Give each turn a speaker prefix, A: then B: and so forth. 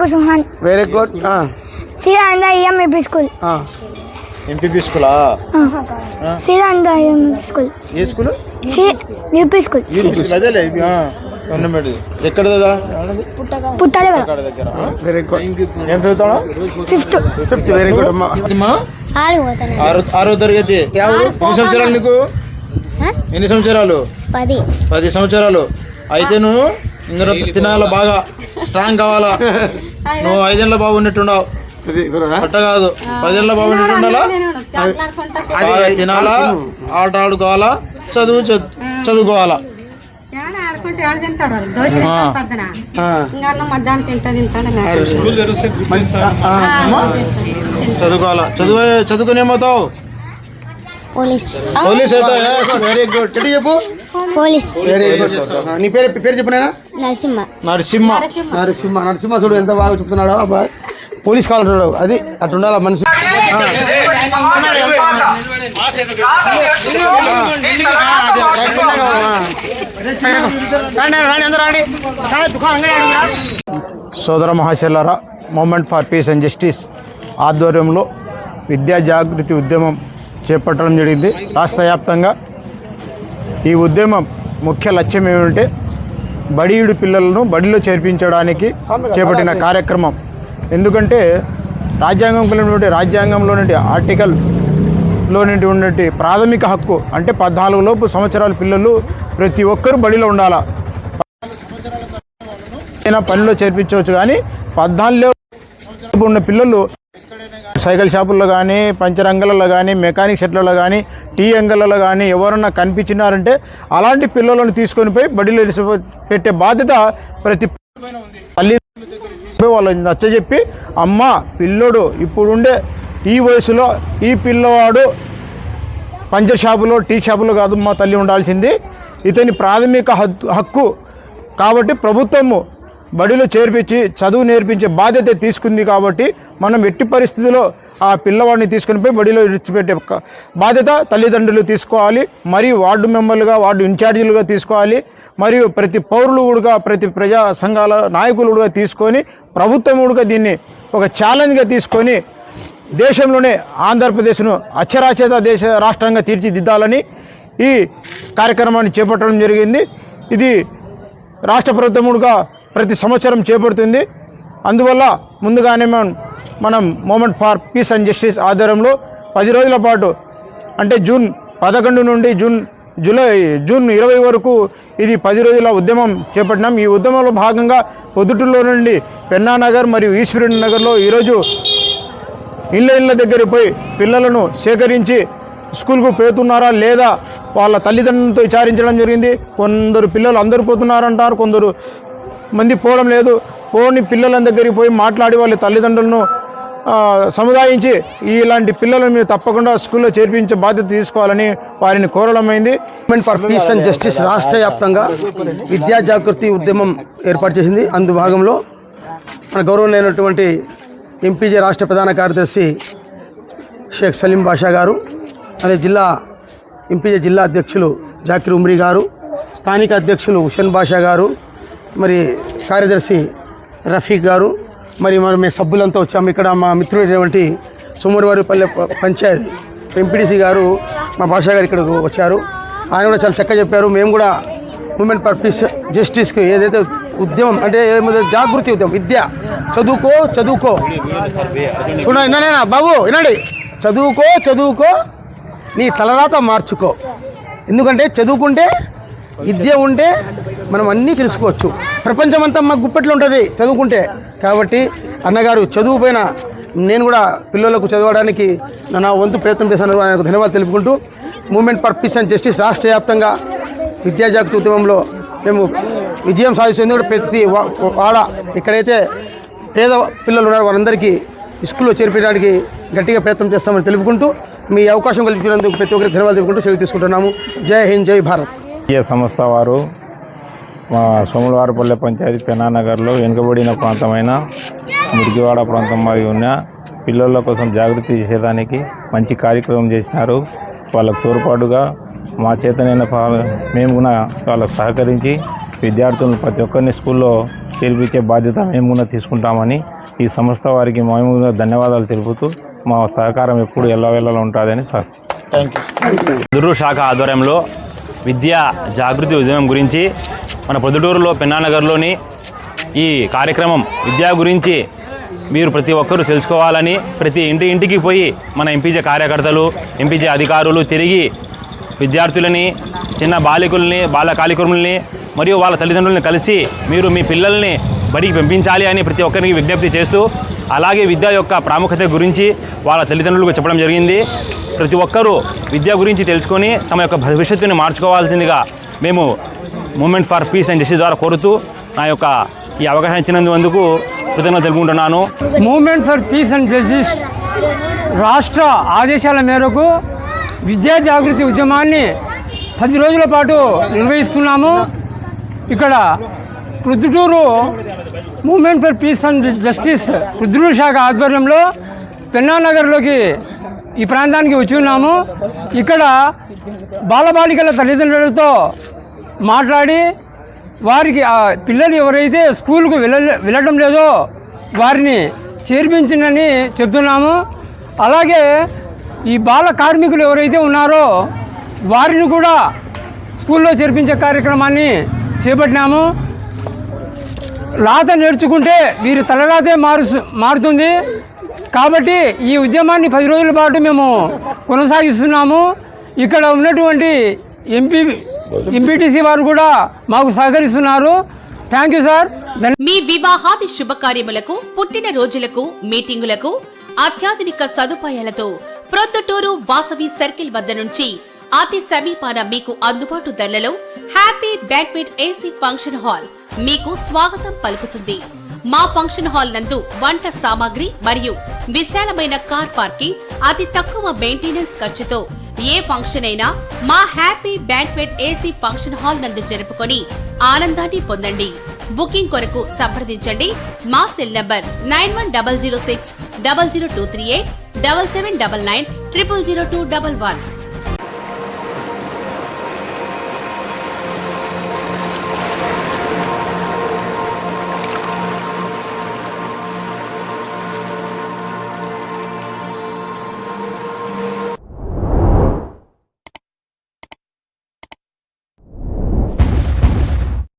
A: Nago Suhan.
B: Very good.
A: Sida EMP school.
B: MPP school.
A: Sida EMP school.
B: ఏ school?
A: UP school.
B: అదేలే ఎక్కడదా?
A: పుట్టాలి
B: దగ్గర. Very good. ఏం చదువుతావా? Fifth. Very good అమ్మా. ఆరో తరగతి. ఎన్ని సంవత్సరాలు నీకు? ఎన్ని సంవత్సరాలు? 10 సంవత్సరాలు. అయితే నువ్వు ఇంకా తినాల బాగా స్ట్రాంగ్ కావాలా. నువ్వు 5 ఏళ్ళ బాగున్నట్టున్నావు. అట్ట కాదు, 10 ఏళ్ళ బాగున్నట్టు ఉండాలా. బాగా తినాలా, ఆట ఆడుకోవాలా, చదువుకోవాలా. చదువుకోవాలా. చదువుకునేమవుతావు? పోలీస్ అవుతావు. Very good. చెప్పు.
A: పోలీస్.
B: Very good. నీ పేరు చెప్పినా? నరసింహ చూడు ఎంత బాగా చెప్తున్నాడు. పోలీస్ కావాలంటాడు. అది అట్లా ఉండాలి మనిషి. సోదర మహాశయులారా, movement for peace and justice ఆధ్వర్యంలో విద్యా జాగృతి ఉద్యమం చేపట్టడం జరిగింది రాష్ట్ర వ్యాప్తంగా. ఈ ఉద్యమం ముఖ్య లక్ష్యం ఏమిటంటే బడియుడి పిల్లలను బడిలో చేర్పించడానికి చేపట్టిన కార్యక్రమం. ఎందుకంటే రాజ్యాంగంలో నుండి ఆర్టికల్లో నుండి ఉన్నటువంటి ప్రాథమిక హక్కు అంటే 14 లోపు సంవత్సరాల పిల్లలు ప్రతి ఒక్కరూ బడిలో ఉండాలా. పనిలో చేర్పించవచ్చు, కానీ 14 లోపు ఉన్న పిల్లలు సైకిల్ షాపుల్లో కానీ, పంచర్ అంగళ్ళలో కానీ, మెకానిక్ షెడ్లలో కానీ, టీ అంగళ్ళలో కానీ ఎవరన్నా కనిపించినారంటే అలాంటి పిల్లలను తీసుకొని పోయి బడిలో పెట్టే బాధ్యత ప్రతి తల్లిదండ్రులు వాళ్ళని నచ్చజెప్పి, అమ్మ పిల్లోడు ఇప్పుడుండే ఈ వయసులో ఈ పిల్లవాడు పంచర్ షాపులో టీ షాపులో కాదు మా తల్లి ఉండాల్సింది, ఇతని ప్రాథమిక హక్కు కాబట్టి ప్రభుత్వము బడిలో చేర్పించి చదువు నేర్పించే బాధ్యత తీసుకుంది. కాబట్టి మనం ఎట్టి పరిస్థితుల్లో ఆ పిల్లవాడిని తీసుకుని పోయి బడిలో విడిచిపెట్టే బాధ్యత తల్లిదండ్రులు తీసుకోవాలి. మరియు వార్డు మెంబర్లుగా, వార్డు ఇన్ఛార్జీలుగా తీసుకోవాలి. మరియు ప్రతి పౌరులు కూడా, ప్రతి ప్రజా సంఘాల నాయకులు కూడా తీసుకొని ప్రభుత్వం కూడా దీన్ని ఒక ఛాలెంజ్గా తీసుకొని దేశంలోనే ఆంధ్రప్రదేశ్ను అక్షరాస్యత రాష్ట్రంగా తీర్చిదిద్దాలని ఈ కార్యక్రమాన్ని చేపట్టడం జరిగింది. ఇది రాష్ట్ర ప్రభుత్వముగా ప్రతి సంవత్సరం చేపడుతుంది. అందువల్ల ముందుగానే మనం movement for peace and justice ఆధ్వర్యంలో 10 రోజుల పాటు అంటే జూన్ 11 నుండి జూన్ 20 వరకు ఇది 10 రోజుల ఉద్యమం చేపట్టినాం. ఈ ఉద్యమంలో భాగంగా పొద్దుటూరులో నుండి పెన్నానగర్ మరియు ఈశ్వరుని నగర్లో ఈరోజు ఇళ్ళ దగ్గర పోయి పిల్లలను సేకరించి స్కూల్కు పోతున్నారా లేదా వాళ్ళ తల్లిదండ్రులతో విచారించడం జరిగింది. కొందరు పిల్లలు అందరూ పోతున్నారంటారు, కొందరు మంది పోవడం లేదు. పోని పిల్లల దగ్గరికి పోయి మాట్లాడి వాళ్ళ తల్లిదండ్రులను సముదాయించి ఇలాంటి పిల్లలను మీరు తప్పకుండా స్కూల్లో చేర్పించే బాధ్యత తీసుకోవాలని వారిని కోరడమైంది.
C: Movement for peace and justice రాష్ట్ర వ్యాప్తంగా విద్యా జాగృతి ఉద్యమం ఏర్పాటు చేసింది. అందు భాగంలో మన గౌరవనీయులైనటువంటి ఎంపీజే రాష్ట్ర ప్రధాన కార్యదర్శి షేక్ సలీం బాషా గారు, అనే ఎంపీజే జిల్లా అధ్యక్షులు జాకిర్ ఉమ్రీ గారు, స్థానిక అధ్యక్షులు హుసేన్ బాషా గారు, మరి కార్యదర్శి రఫీక్ గారు, మరి మేము సభ్యులంతా వచ్చాము. ఇక్కడ మా మిత్రుడైనటువంటి సోమవారిపల్లె పంచాయతీ ఎంపీడీసీ గారు మా భాషా గారు ఇక్కడికి వచ్చారు. ఆయన కూడా చాలా చక్కగా చెప్పారు. మేము కూడా మూమెంట్ ఫర్ పీస్ జస్టిస్కి ఏదైతే ఉద్యమం అంటే జాగృతి ఉద్యమం, విద్య చదువుకో చూడండి బాబు వినండి, చదువుకో నీ తలరాత మార్చుకో. ఎందుకంటే చదువుకుంటే విద్య ఉంటే మనం అన్నీ తెలుసుకోవచ్చు. ప్రపంచమంతా మాకు గుప్పెట్లో ఉంటుంది చదువుకుంటే. కాబట్టి అన్నగారు చదువు పైన నేను కూడా పిల్లలకు చదవడానికి నా వంతు ప్రయత్నం చేశాను. ఆయనకు ధన్యవాదాలు తెలుపుకుంటూ movement for peace and justice రాష్ట్ర వ్యాప్తంగా విద్యా జాగృతి ఉద్యమంలో మేము విజయం సాధిస్తుంది. ప్రతి వాడ ఎక్కడైతే పేద పిల్లలు ఉన్నారో వారందరికీ స్కూల్లో చేర్పించడానికి గట్టిగా ప్రయత్నం చేస్తామని తెలుపుకుంటూ మీ అవకాశం కల్పించినందుకు ప్రతి ఒక్కరికి ధన్యవాదాలు తెలుపుకుంటూ సెలవు తీసుకుంటున్నాము. జై హింద్, జై భారత్.
D: సంస్థ వారు మా సోమవారిపల్లె పంచాయతీ పెన్నానగర్లో వెనుకబడిన ప్రాంతమైన మురికివాడ ప్రాంతం మాది ఉన్న పిల్లల కోసం జాగృతి చేసేదానికి మంచి కార్యక్రమం చేసినారు. వాళ్ళకు తోడ్పాటుగా మా చేతనైన మేము కూడా వాళ్ళకు సహకరించి విద్యార్థులను ప్రతి ఒక్కరిని స్కూల్లో చేర్పించే బాధ్యత మేము కూడా తీసుకుంటామని ఈ సంస్థ వారికి మేము ధన్యవాదాలు తెలుపుతూ మా సహకారం ఎప్పుడు ఎల్లవేళలా ఉంటుందని సార్.
E: పొద్దుటూరు శాఖ ఆధ్వర్యంలో విద్యా జాగృతి ఉద్యమం గురించి మన పొద్దుటూరులో పెన్నానగర్లోని ఈ కార్యక్రమం విద్యా గురించి మీరు ప్రతి ఒక్కరూ తెలుసుకోవాలని ప్రతి ఇంటికి పోయి మన ఎంపీజే కార్యకర్తలు ఎంపీజే అధికారులు తిరిగి విద్యార్థులని చిన్న బాలకాలికులని మరియు వాళ్ళ తల్లిదండ్రులని కలిసి మీరు మీ పిల్లల్ని బడికి పంపించాలి అని ప్రతి ఒక్కరికి విజ్ఞప్తి చేస్తూ అలాగే విద్య యొక్క ప్రాముఖ్యత గురించి వాళ్ళ తల్లిదండ్రులకు చెప్పడం జరిగింది. ప్రతి ఒక్కరూ విద్య గురించి తెలుసుకొని తమ యొక్క భవిష్యత్తుని మార్చుకోవాల్సిందిగా మేము movement for peace and justice ద్వారా కోరుతూ నా యొక్క ఈ అవకాశం ఇచ్చినందుకు కృతజ్ఞతలు తెలుపుకుంటున్నాను.
F: Movement for peace and justice రాష్ట్ర ఆదేశాల మేరకు విద్యా జాగృతి ఉద్యమాన్ని 10 రోజుల పాటు నిర్వహిస్తున్నాము. ఇక్కడ Proddatur movement for peace and justice Proddatur శాఖ ఆధ్వర్యంలో పెన్నానగర్లోకి ఈ ప్రాంతానికి వచ్చి ఉన్నాము. ఇక్కడ బాలబాలికల తల్లిదండ్రులతో మాట్లాడి వారికి పిల్లలు ఎవరైతే స్కూల్కు వెళ్ళడం లేదో వారిని చేర్పించండి చెప్తున్నాము. అలాగే ఈ బాల కార్మికులు ఎవరైతే ఉన్నారో వారిని కూడా స్కూల్లో చేర్పించే కార్యక్రమాన్ని చేపట్టినాము. రాత నేర్చుకుంటే వీరి తలరాతే మారుతుంది కాబట్టి ఈ ఉద్యమాన్ని 10 రోజుల పాటు మేము కొనసాగిస్తున్నాము. ఇక్కడ ఉన్నటువంటి ఎంపీటీసీ వారు కూడా మాకు సహకరిస్తున్నారు. Thank you sir.
G: మీ వివాహాది శుభకార్యములకు పుట్టిన రోజులకు మీటింగులకు అత్యాధునిక సదుపాయాలతో ప్రొద్దుటూరు వాసవి సర్కిల్ వద్ద నుంచి అతి సమీపాన మీకు అందుబాటు ధరలలో happy banquet AC function hall మీకు స్వాగతం పలుకుతుంది. మా ఫంక్షన్ హాల్ నందు వంట సామాగ్రి మరియు విశాలమైన కార్ పార్కింగ్, అతి తక్కువ మెయింటెనెన్స్ ఖర్చుతో ఏ ఫంక్షన్ అయినా మా happy banquet AC function hall నందు జరుపుకొని ఆనందాన్ని పొందండి. బుకింగ్ కొరకు సంప్రదించండి. మా సెల్ నంబర్ 9100600238 7799 000211.